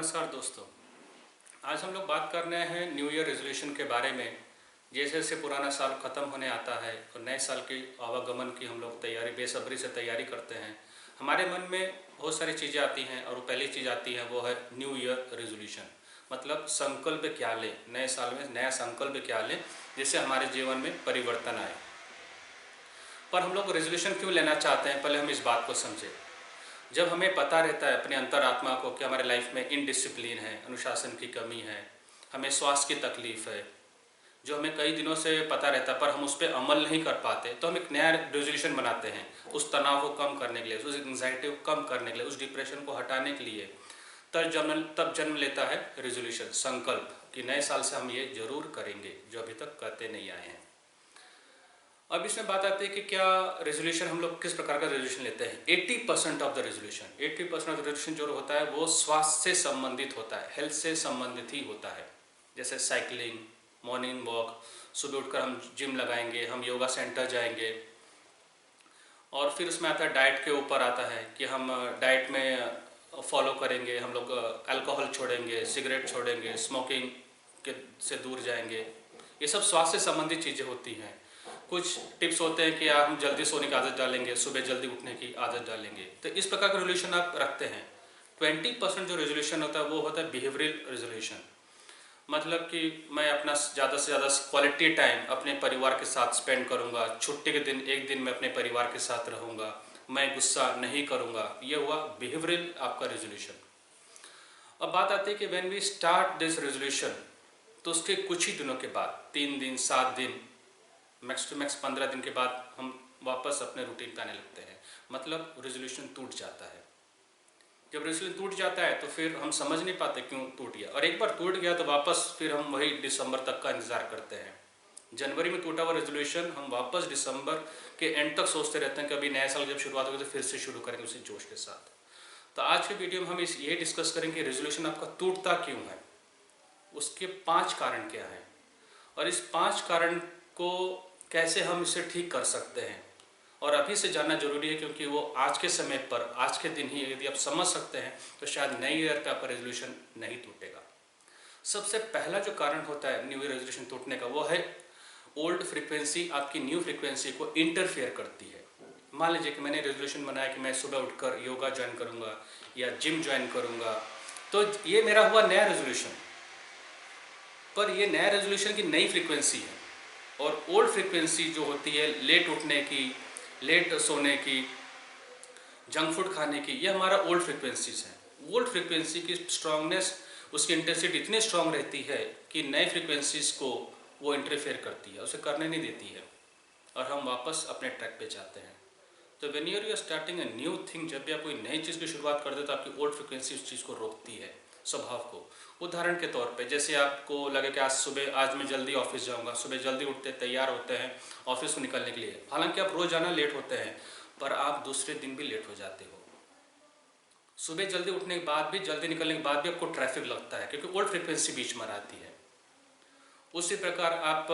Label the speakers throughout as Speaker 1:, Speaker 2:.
Speaker 1: नमस्कार दोस्तों। आज हम लोग बात कर रहे हैं न्यू ईयर रेजोल्यूशन के बारे में। जैसे जैसे पुराना साल ख़त्म होने आता है और नए साल के आवागमन की हम लोग तैयारी बेसब्री से तैयारी करते हैं। हमारे मन में बहुत सारी चीज़ें आती हैं और पहली चीज़ आती है वो है न्यू ईयर रेजोल्यूशन। मतलब संकल्प क्या लें, नए साल में नया संकल्प क्या लें जिससे हमारे जीवन में परिवर्तन आए। पर हम लोग रेजोल्यूशन क्यों लेना चाहते हैं, पहले हम इस बात को समझें। जब हमें पता रहता है अपने अंतरात्मा को कि हमारे लाइफ में इनडिसिप्लिन है, अनुशासन की कमी है, हमें स्वास्थ्य की तकलीफ है, जो हमें कई दिनों से पता रहता है पर हम उस पर अमल नहीं कर पाते, तो हम एक नया रेजोल्यूशन बनाते हैं उस तनाव को कम करने के लिए, उस एंग्जाइटी को कम करने के लिए, उस डिप्रेशन को हटाने के लिए। तब जन्म लेता है रेजोल्यूशन, संकल्प कि नए साल से हम ये जरूर करेंगे जो अभी तक करते नहीं आए हैं। अब इसमें बात आती है कि क्या रेजोल्यूशन, हम लोग किस प्रकार का रेजोल्यूशन लेते हैं। 80% ऑफ द रेजोल्यूशन जो होता है वो स्वास्थ्य से संबंधित होता है, हेल्थ से संबंधित ही होता है। जैसे साइकिलिंग, मॉर्निंग वॉक, सुबह उठकर हम जिम लगाएंगे, हम योगा सेंटर जाएंगे। और फिर उसमें आता है डाइट के ऊपर आता है कि हम डाइट में फॉलो करेंगे, हम लोग अल्कोहल छोड़ेंगे, सिगरेट छोड़ेंगे, स्मोकिंग के से दूर जाएंगे। ये सब स्वास्थ्य से संबंधित चीज़ें होती हैं। कुछ टिप्स होते हैं कि हम जल्दी सोने की आदत डालेंगे, सुबह जल्दी उठने की आदत डालेंगे। तो इस प्रकार का रेजोल्यूशन आप रखते हैं। 20% जो रेजोल्यूशन होता है वो होता है बिहेवियरल रेजोल्यूशन। मतलब कि मैं अपना ज़्यादा से ज़्यादा क्वालिटी टाइम अपने परिवार के साथ स्पेंड करूँगा, छुट्टी के दिन एक दिन मैं अपने परिवार के साथ रहूँगा, मैं गुस्सा नहीं करूँगा। ये हुआ बिहेवियरल आपका रेजोल्यूशन। अब बात आती है कि when we start this resolution, तो उसके कुछ ही दिनों के बाद, 3 दिन 7 दिन, मैक्स टू मैक्स 15 दिन के बाद हम वापस अपने रूटीन पे आने लगते हैं। मतलब रेजोल्यूशन टूट जाता है। जब रेजोल्यूशन टूट जाता है तो फिर हम समझ नहीं पाते क्यों टूट गया, और एक बार टूट गया तो वापस फिर हम वही दिसंबर तक का इंतजार करते हैं। जनवरी में टूटा हुआ रेजोल्यूशन हम वापस दिसंबर के एंड तक सोचते रहते हैं कि अभी नया साल जब शुरुआत होगी तो फिर से शुरू करेंगे उसी जोश के साथ। तो आज के वीडियो में हम ये डिस्कस करेंगे रेजोल्यूशन आपका टूटता क्यों है, उसके 5 कारण क्या हैं, और इस 5 कारण को कैसे हम इसे ठीक कर सकते हैं। और अभी से जानना जरूरी है क्योंकि वो आज के समय पर, आज के दिन ही यदि आप समझ सकते हैं तो शायद नई ईयर का आपका रेजोल्यूशन नहीं टूटेगा। सबसे पहला जो कारण होता है न्यू ईयर रेजोल्यूशन टूटने का वो है ओल्ड फ्रीक्वेंसी आपकी न्यू फ्रीक्वेंसी को इंटरफेयर करती है। मान लीजिए कि मैंने रेजोल्यूशन बनाया कि मैं सुबह उठकर योगा ज्वाइन करूँगा या जिम ज्वाइन करूँगा, तो ये मेरा हुआ नया रेजोल्यूशन। पर ये नया रेजोल्यूशन की नई फ्रीक्वेंसी है, और ओल्ड फ्रीक्वेंसी जो होती है लेट उठने की, लेट सोने की, जंक फूड खाने की, ये हमारा ओल्ड फ्रीक्वेंसीज हैं। ओल्ड फ्रीक्वेंसी की स्ट्रांगनेस, उसकी इंटेंसिटी इतनी स्ट्रांग रहती है कि नए फ्रीक्वेंसीज को वो इंटरफेयर करती है, उसे करने नहीं देती है, और हम वापस अपने ट्रैक पे जाते हैं। तो when you are starting a new thing, जब भी आप कोई नई चीज़ की शुरुआत करते हो तो आपकी ओल्ड फ्रीक्वेंसी उस चीज़ को रोकती है, स्वभाव को। उदाहरण के तौर पे जैसे आपको लगे कि आज मैं जल्दी ऑफिस जाऊंगा, सुबह जल्दी उठते तैयार होते हैं ऑफिस को निकलने के लिए, हालांकि आप रोजाना लेट होते हैं पर आप दूसरे दिन भी लेट हो जाते हो। सुबह जल्दी उठने के बाद भी, जल्दी निकलने के बाद भी आपको ट्रैफिक लगता है क्योंकि ओल्ड फ्रिक्वेंसी बीच में आती है। उसी प्रकार आप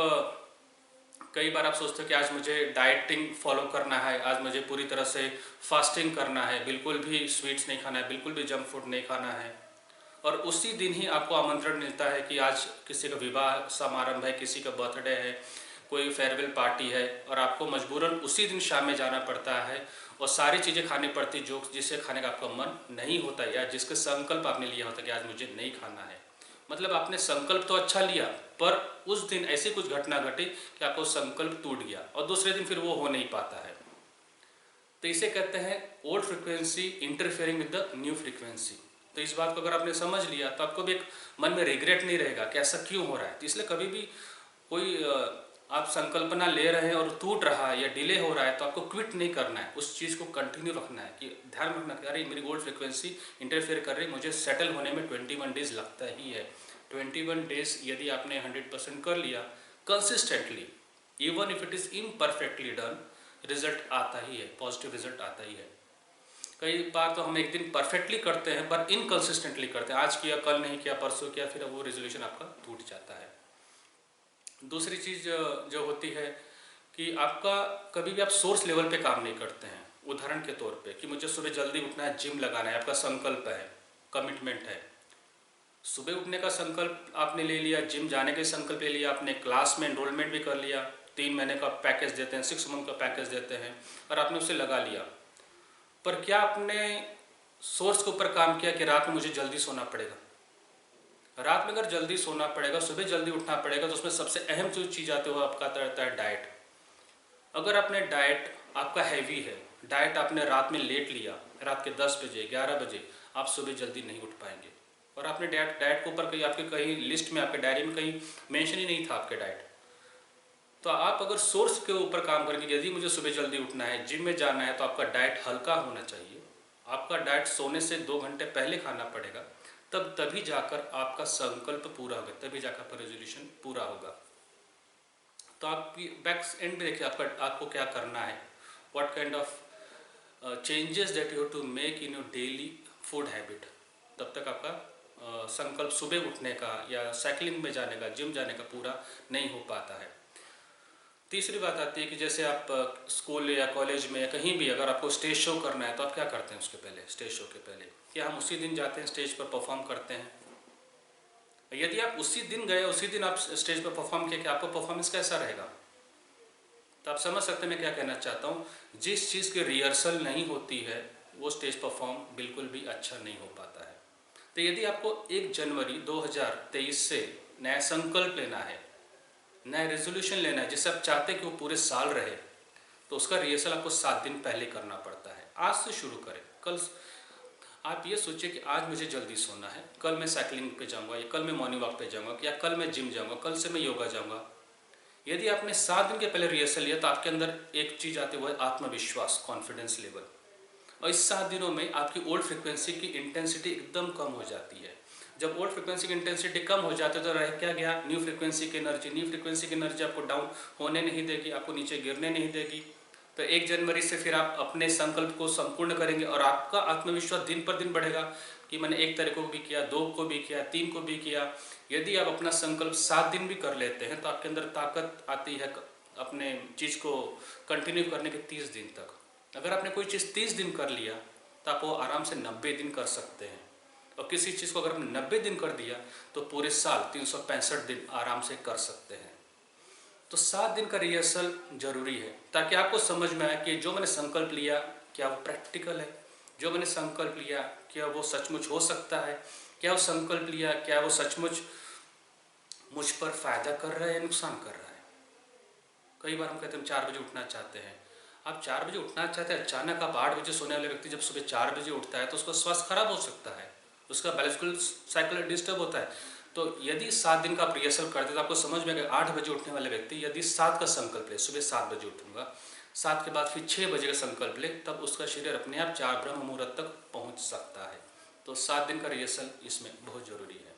Speaker 1: कई बार आप सोचते हो कि आज मुझे डाइटिंग फॉलो करना है, आज मुझे पूरी तरह से फास्टिंग करना है, बिल्कुल भी स्वीट्स नहीं खाना है, बिल्कुल भी जंक फूड नहीं खाना है, और उसी दिन ही आपको आमंत्रण मिलता है कि आज किसी का विवाह समारंभ है, किसी का बर्थडे है, कोई फेयरवेल पार्टी है, और आपको मजबूरन उसी दिन शाम में जाना पड़ता है और सारी चीज़ें खानी पड़ती जो जिसे खाने का आपका मन नहीं होता, या जिसका संकल्प आपने लिया होता कि आज मुझे नहीं खाना है। मतलब आपने संकल्प तो अच्छा लिया पर उस दिन ऐसी कुछ घटना घटी कि आपको संकल्प टूट गया और दूसरे दिन फिर वो हो नहीं पाता है। तो इसे कहते हैं old frequency interfering with the new frequency. तो इस बात को अगर आपने समझ लिया तो आपको भी एक मन में रिग्रेट नहीं रहेगा कि ऐसा क्यों हो रहा है। तो इसलिए कभी भी कोई आप संकल्पना ले रहे हैं और टूट रहा है या डिले हो रहा है तो आपको क्विट नहीं करना है, उस चीज़ को कंटिन्यू रखना है, कि ध्यान रखना कि अरे मेरी ओल्ड फ्रिक्वेंसी इंटरफेयर कर रही, मुझे सेटल होने में 21 डेज लगता ही है। 21 डेज यदि आपने 100% कर लिया consistently, even if it is imperfectly done, result आता ही है, पॉजिटिव रिजल्ट आता ही है। कई बार तो हम एक दिन परफेक्टली करते हैं पर इनकंसिस्टेंटली करते हैं, आज किया कल नहीं किया, परसों किया, फिर वो रेजोल्यूशन आपका टूट जाता है। दूसरी चीज़ जो होती है कि आपका कभी भी आप सोर्स लेवल पे काम नहीं करते हैं। उदाहरण के तौर पे कि मुझे सुबह जल्दी उठना है, जिम लगाना है, आपका संकल्प है, कमिटमेंट है, सुबह उठने का संकल्प आपने ले लिया, जिम जाने का संकल्प ले लिया आपने, क्लास में एनरोलमेंट भी कर लिया, 3 महीने का पैकेज देते हैं, 6 मंथ का पैकेज देते हैं और आपने उसे लगा लिया। पर क्या आपने सोर्स के ऊपर काम किया कि रात में मुझे जल्दी सोना पड़ेगा? रात में अगर जल्दी सोना पड़ेगा, सुबह जल्दी उठना पड़ेगा, तो उसमें सबसे अहम जो चीज़ आती है वो आपका रहता है डाइट। अगर आपने डाइट आपका हैवी है, डाइट आपने रात में लेट लिया, रात के 10 बजे 11 बजे, आप सुबह जल्दी नहीं उठ पाएंगे। और आपने डाइट डाइट के ऊपर कहीं आपके कहीं लिस्ट में, आपके डायरी में कहीं मेंशन ही नहीं था आपके डाइट। तो आप अगर सोर्स के ऊपर काम करेंगे, यदि मुझे सुबह जल्दी उठना है, जिम में जाना है, तो आपका डाइट हल्का होना चाहिए। आपका डाइट सोने से 2 घंटे पहले खाना पड़ेगा, तभी जाकर आपका संकल्प पूरा होगा, तभी जाकर आपका रेजोल्यूशन पूरा होगा। तो आप बैक एंड पे देखिए आपको क्या करना है, what kind of changes that you have to make in your daily food habit. तब तक आपका संकल्प सुबह उठने का या साइकिलिंग में जाने का, जिम जाने का पूरा नहीं हो पाता है। तीसरी बात आती है कि जैसे आप स्कूल या कॉलेज में या कहीं भी अगर आपको स्टेज शो करना है, तो आप क्या करते हैं उसके पहले, स्टेज शो के पहले? क्या हम उसी दिन जाते हैं स्टेज पर परफॉर्म करते हैं? यदि आप उसी दिन गए, उसी दिन आप स्टेज पर परफॉर्म किया, कि आपका परफॉर्मेंस कैसा रहेगा? तो आप समझ सकते हैं मैं क्या कहना चाहता हूँ। जिस चीज़ की रिहर्सल नहीं होती है, वो स्टेज परफॉर्म बिल्कुल भी अच्छा नहीं हो पाता है। तो यदि आपको 1 जनवरी 2023 से नया संकल्प लेना है, नया रेजोल्यूशन लेना है, जिससे आप चाहते हैं कि वो पूरे साल रहे, तो उसका रिहर्सल आपको 7 दिन पहले करना पड़ता है। आज से शुरू करें। कल आप ये सोचिए कि आज मुझे जल्दी सोना है, कल मैं साइकिलिंग पे जाऊंगा, या कल मैं मॉर्निंग वॉक पे जाऊंगा, या कल मैं जिम जाऊंगा, कल से मैं योगा जाऊंगा। यदि आपने 7 दिन के पहले रिहर्सल लिया, तो आपके अंदर एक चीज़ आती है, वो है आत्मविश्वास, कॉन्फिडेंस लेवल। और इस 7 दिनों में आपकी ओल्ड फ्रिक्वेंसी की इंटेंसिटी एकदम कम हो जाती है। जब ओल्ड फ्रिक्वेंसी की इंटेंसिटी कम हो जाती है, तो रह क्या गया? न्यू फ्रिक्वेंसी की एनर्जी। न्यू फ्रिक्वेंसी की एनर्जी आपको डाउन होने नहीं देगी, आपको नीचे गिरने नहीं देगी। तो 1 जनवरी से फिर आप अपने संकल्प को संपूर्ण करेंगे और आपका आत्मविश्वास दिन पर दिन बढ़ेगा कि मैंने 1 तारीख को भी किया, 2 को भी किया, 3 को भी किया। यदि आप अपना संकल्प 7 दिन भी कर लेते हैं, तो आपके अंदर ताकत आती है अपने चीज़ को कंटिन्यू करने के 30 दिन तक। अगर आपने कोई चीज़ 30 दिन कर लिया, तो आप वो आराम से 90 दिन कर सकते हैं। और किसी चीज़ को अगर आपने 90 दिन कर दिया, तो पूरे साल 365 दिन आराम से कर सकते हैं। तो 7 दिन का रिहर्सल जरूरी है, ताकि आपको समझ में आए कि जो मैंने संकल्प लिया क्या वो प्रैक्टिकल है, जो मैंने संकल्प लिया क्या वो सचमुच हो सकता है, क्या वो संकल्प लिया क्या वो सचमुच मुझ पर फायदा कर रहा है या नुकसान कर रहा है। कई बार हम कहते हैं हम 4 बजे उठना चाहते हैं। आप 4 बजे उठना चाहते हैं, अचानक आप 8 बजे सोने वाले व्यक्ति जब सुबह 4 बजे उठता है, तो उसका स्वास्थ्य खराब हो सकता है, उसका बायोलॉजिकल साइकिल डिस्टर्ब होता है। तो यदि 7 दिन का आप रिहर्सल करते तो आपको समझ में आएगा। 8 बजे उठने वाले व्यक्ति यदि 7 का संकल्प ले, सुबह 7 बजे उठूंगा, 7 के बाद फिर 6 बजे का संकल्प ले, तब उसका शरीर अपने आप 4 ब्रह्म मुहूर्त तक पहुंच सकता है। तो 7 दिन का रिहर्सल इसमें बहुत जरूरी है।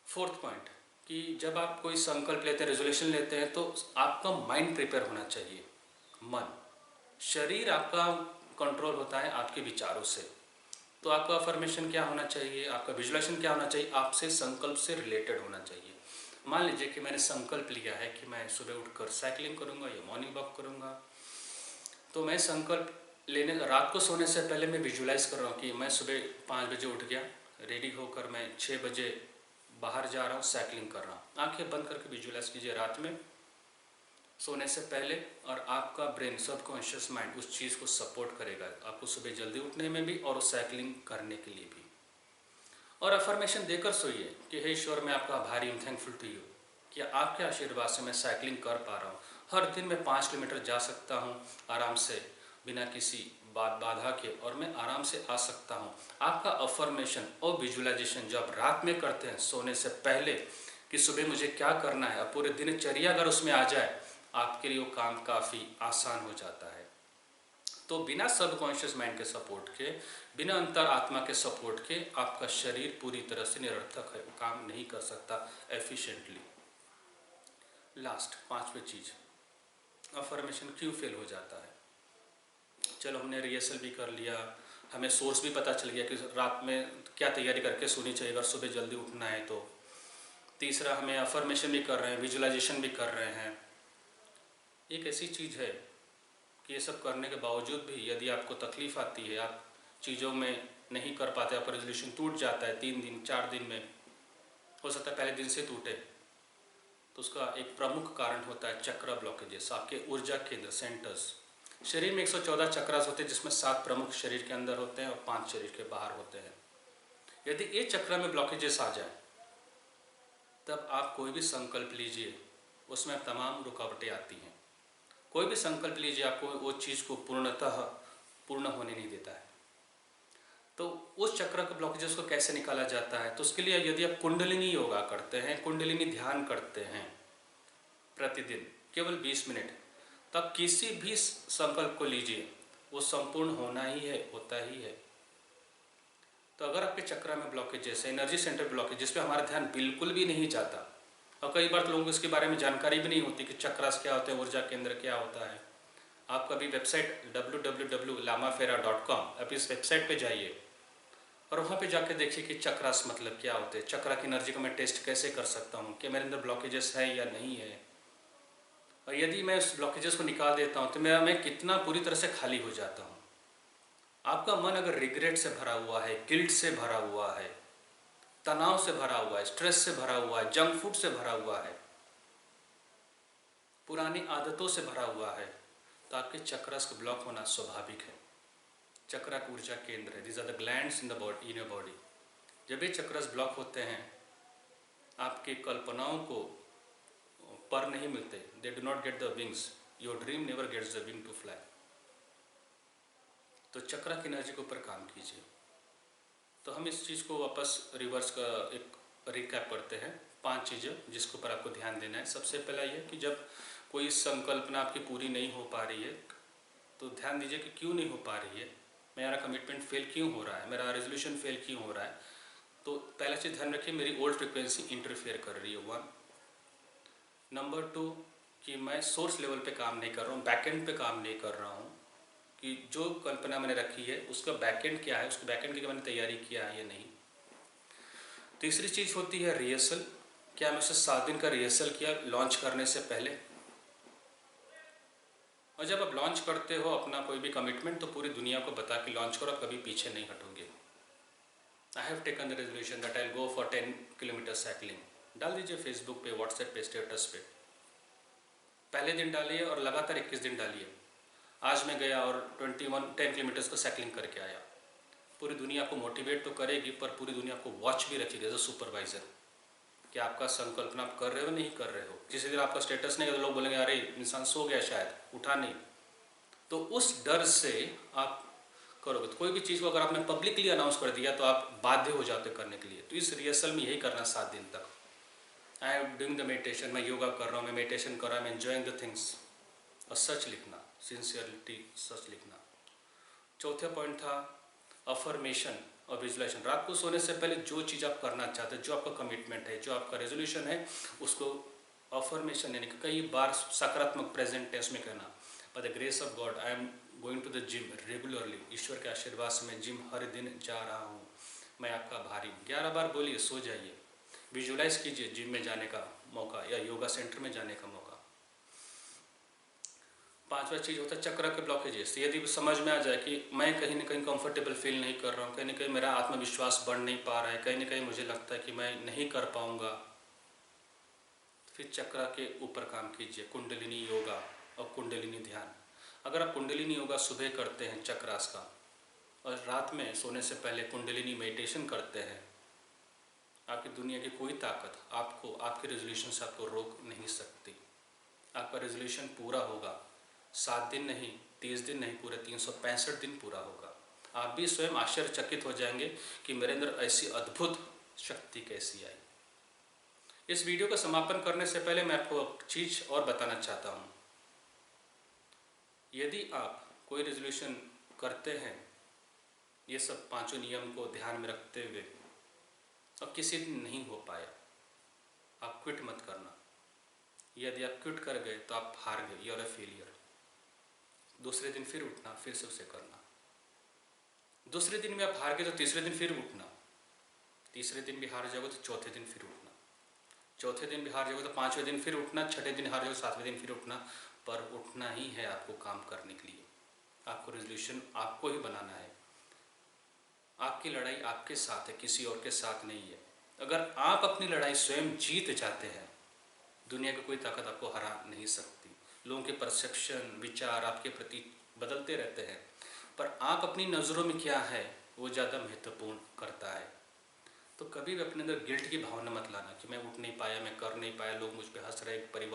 Speaker 1: 4th पॉइंट कि जब आप कोई संकल्प लेते हैं, रेजोल्यूशन लेते हैं, तो आपका माइंड प्रिपेयर होना चाहिए। मन, शरीर आपका कंट्रोल होता है आपके विचारों से। तो आपका अफर्मेशन क्या होना चाहिए, आपका विजुअलाइजेशन क्या होना चाहिए, आपसे संकल्प से रिलेटेड होना चाहिए। मान लीजिए कि मैंने संकल्प लिया है कि मैं सुबह उठकर साइकिलिंग करूंगा या मॉर्निंग वॉक करूंगा, तो मैं संकल्प लेने रात को सोने से पहले मैं विजुअलाइज कर रहा हूँ कि मैं सुबह 5 बजे उठ गया, रेडी होकर मैं 6 बजे बाहर जा रहा हूँ, साइकिलिंग कर रहा हूँ। आंखें बंद करके विजुअलाइज कीजिए रात में सोने से पहले, और आपका ब्रेन, सबकॉन्शियस माइंड उस चीज़ को सपोर्ट करेगा आपको सुबह जल्दी उठने में भी और उस साइकिलिंग करने के लिए भी। और अफर्मेशन देकर सोइए कि हे ईश्वर, मैं आपका आभारी हूँ, थैंकफुल टू यू, कि आपके आशीर्वाद से मैं साइकिलिंग कर पा रहा हूँ। हर दिन मैं 5 किलोमीटर जा सकता हूँ आराम से, बिना किसी बाधा के, और मैं आराम से आ सकता हूँ। आपका अफर्मेशन और विजुअलाइजेशन जो आप रात में करते हैं सोने से पहले कि सुबह मुझे क्या करना है, और पूरे दिनचर्या अगर उसमें आ जाए, आपके लिए वो काम काफ़ी आसान हो जाता है। तो बिना सबकॉन्शियस माइंड के सपोर्ट के, बिना अंतर आत्मा के सपोर्ट के, आपका शरीर पूरी तरह से निरर्थक है, काम नहीं कर सकता एफिशिएंटली। लास्ट 5वीं चीज, अफर्मेशन क्यों फेल हो जाता है। चलो हमने रिहर्सल भी कर लिया, हमें सोर्स भी पता चल गया कि रात में क्या तैयारी करके सोनी चाहिए अगर सुबह जल्दी उठना है तो। तीसरा, हमें अफर्मेशन भी कर रहे हैं, विजुअलाइजेशन भी कर रहे हैं। एक ऐसी चीज़ है कि ये सब करने के बावजूद भी यदि आपको तकलीफ़ आती है, आप चीज़ों में नहीं कर पाते, आपका रेजोल्यूशन टूट जाता है 3 दिन 4 दिन में, हो सकता है पहले दिन से टूटे, तो उसका एक प्रमुख कारण होता है चक्र ब्लॉकेजेस, आपके ऊर्जा केंद्र सेंटर्स। शरीर में 114 चक्रास होते हैं, जिसमें 7 प्रमुख शरीर के अंदर होते हैं और 5 शरीर के बाहर होते हैं। यदि ये चक्र में ब्लॉकेजेस आ जाए, तब आप कोई भी संकल्प लीजिए, उसमें तमाम रुकावटें आती हैं। कोई भी संकल्प लीजिए, आपको वो चीज़ को पूर्णतः पूर्ण होने नहीं देता है। तो उस चक्र के ब्लॉकेजेस को कैसे निकाला जाता है? तो उसके लिए यदि आप कुंडलिनी योगा करते हैं, कुंडलिनी ध्यान करते हैं प्रतिदिन केवल 20 मिनट, तब किसी भी संकल्प को लीजिए, वो संपूर्ण होना ही है, होता ही है। तो अगर आपके चक्र में ब्लॉकेजेस है, एनर्जी सेंटर ब्लॉकेज, जिस पे हमारा ध्यान बिल्कुल भी नहीं जाता, और कई बार तो लोगों को इसके बारे में जानकारी भी नहीं होती कि चक्रास क्या होते हैं, ऊर्जा केंद्र क्या होता है। आप कभी वेबसाइट www.lamafera.com, आप इस वेबसाइट पे जाइए और वहाँ पे जाके देखिए कि चक्रास मतलब क्या होते हैं, चक्रा की एनर्जी को मैं टेस्ट कैसे कर सकता हूँ कि मेरे अंदर ब्लॉकेजेस है या नहीं है, और यदि मैं उस ब्लॉकेजेस को निकाल देता हूँ तो मैं कितना पूरी तरह से खाली हो जाता हूँ। आपका मन अगर रिग्रेट से भरा हुआ है, गिल्ट से भरा हुआ है, तनाव से भरा हुआ है, स्ट्रेस से भरा हुआ है, जंक फूड से भरा हुआ है, पुरानी आदतों से भरा हुआ है, तो आपके चक्रास का ब्लॉक होना स्वाभाविक है। चक्रा का ऊर्जा केंद्र है, these are the glands in the body, in your body. जब ये चक्रास ब्लॉक होते हैं, आपकी कल्पनाओं को पर नहीं मिलते, they do not get the wings, your dream never gets the wing to fly. तो चक्रा की एनर्जी के ऊपर काम कीजिए। तो हम इस चीज़ को वापस रिवर्स का एक रिकैप करते हैं। 5 चीज़ें जिसके ऊपर आपको ध्यान देना है। सबसे पहला ये कि जब कोई संकल्पना आपकी पूरी नहीं हो पा रही है, तो ध्यान दीजिए कि क्यों नहीं हो पा रही है, मेरा कमिटमेंट फेल क्यों हो रहा है, मेरा रेजोल्यूशन फेल क्यों हो रहा है। तो पहला चीज़ ध्यान रखिए, मेरी ओल्ड फ्रिक्वेंसी इंटरफेयर कर रही है, 1। नंबर 2 कि मैं सोर्स लेवल पे काम नहीं कर रहा हूँ, बैकएंड पे काम नहीं कर रहा हूँ, कि जो कल्पना मैंने रखी है उसका बैकएंड क्या है, उसके बैकएंड की मैंने तैयारी किया है या नहीं। तीसरी चीज़ होती है रिहर्सल, क्या मैं उसे 7 दिन का रिहर्सल किया लॉन्च करने से पहले। और जब आप लॉन्च करते हो अपना कोई भी कमिटमेंट, तो पूरी दुनिया को बता के लॉन्च करो, कभी पीछे नहीं हटोगे। I have taken the resolution that I go for 10 kilometre cycling, डाल दीजिए फेसबुक पे, व्हाट्सएप पे, स्टेटस पे। पहले दिन डालिए और लगातार 21 दिन डालिए। आज मैं गया और 10 किलोमीटर्स का साइकिलिंग करके आया। पूरी दुनिया आपको मोटिवेट तो करेगी, पर पूरी दुनिया आपको वॉच भी रखेगी एज अ सुपरवाइजर कि आपका संकल्पना आप कर रहे हो नहीं कर रहे हो। किसी दिन आपका स्टेटस नहीं है तो लोग बोलेंगे अरे इंसान सो गया शायद, उठा नहीं। तो उस डर से आप करोगे। तो कोई भी चीज़ को अगर आपने पब्लिकली अनाउंस कर दिया तो आप बाध्य हो जाते करने के लिए। तो इस रिहर्सल में यही करना 7 दिन तक। I am doing the meditation, मैं योगा कर रहा हूँ, मैं मेडिटेशन कर रहा हूँ, मैं एंजॉइंग द थिंग्स, और सच लिखना, सिंसियरिटी सच लिखना। चौथा पॉइंट था अफर्मेशन और विजुलाइजेशन। रात को सोने से पहले जो चीज़ आप करना चाहते हैं, जो आपका कमिटमेंट है, जो आपका रेजोल्यूशन है, उसको अफर्मेशन यानी कि कई बार सकारात्मक प्रेजेंट टेंस में कहना। By the grace of God I am going to the gym regularly, ईश्वर के आशीर्वाद से मैं जिम हर दिन जा रहा हूँ, मैं आपका भारी। 11 बार बोलिए, सो जाइए। विजुलाइज कीजिए जिम में जाने का मौका या योगा सेंटर में जाने का मौका। 5वां चीज़ होता है चक्र के ब्लॉकेजेस। यदि समझ में आ जाए कि मैं कहीं ना कहीं कंफर्टेबल फील नहीं कर रहा हूँ, कहीं ना कहीं मेरा आत्मविश्वास बढ़ नहीं पा रहा है, कहीं ना कहीं मुझे लगता है कि मैं नहीं कर पाऊँगा, फिर चक्र के ऊपर काम कीजिए, कुंडलिनी योगा और कुंडलिनी ध्यान। अगर आप कुंडलिनी योगा सुबह करते हैं चक्रास का, और रात में सोने से पहले कुंडलिनी मेडिटेशन करते हैं, आपकी दुनिया की कोई ताकत आपको आपके रेजोल्यूशन से आपको रोक नहीं सकती। आपका रेजोल्यूशन पूरा होगा। 7 दिन नहीं, 30 दिन नहीं, पूरे 365 दिन पूरा होगा। आप भी स्वयं आश्चर्यचकित हो जाएंगे कि मेरे अंदर ऐसी अद्भुत शक्ति कैसी आई। इस वीडियो का समापन करने से पहले मैं आपको एक चीज़ और बताना चाहता हूँ। यदि आप कोई रेजोल्यूशन करते हैं ये सब 5 नियम को ध्यान में रखते हुए, और किसी दिन नहीं हो पाया, आप क्विट मत करना। यदि आप क्विट कर गए तो आप हार गए, यू आर अ फेलियर। दूसरे दिन फिर उठना, फिर से उसे करना। दूसरे दिन में आप हार गए तो तीसरे दिन फिर उठना। तीसरे दिन भी हार जाओगे तो चौथे दिन फिर उठना। चौथे दिन भी हार जाओगे तो 5वें दिन फिर उठना। छठे दिन हार जाओगे 7वें दिन फिर उठना। पर उठना ही है आपको काम करने के लिए। आपको रेजोल्यूशन आपको ही बनाना है। आपकी लड़ाई आपके साथ है, किसी और के साथ नहीं है। अगर आप अपनी लड़ाई स्वयं जीत जाते हैं, दुनिया की कोई ताकत आपको हरा नहीं सकती। लोगों के परसेप्शन, विचार आपके प्रति बदलते रहते हैं, पर आप अपनी नज़रों में क्या है वो ज़्यादा महत्वपूर्ण करता है। तो कभी भी अपने अंदर गिल्ट की भावना मत लाना कि मैं उठ नहीं पाया, मैं कर नहीं पाया, लोग मुझ पे हंस रहे, परिवार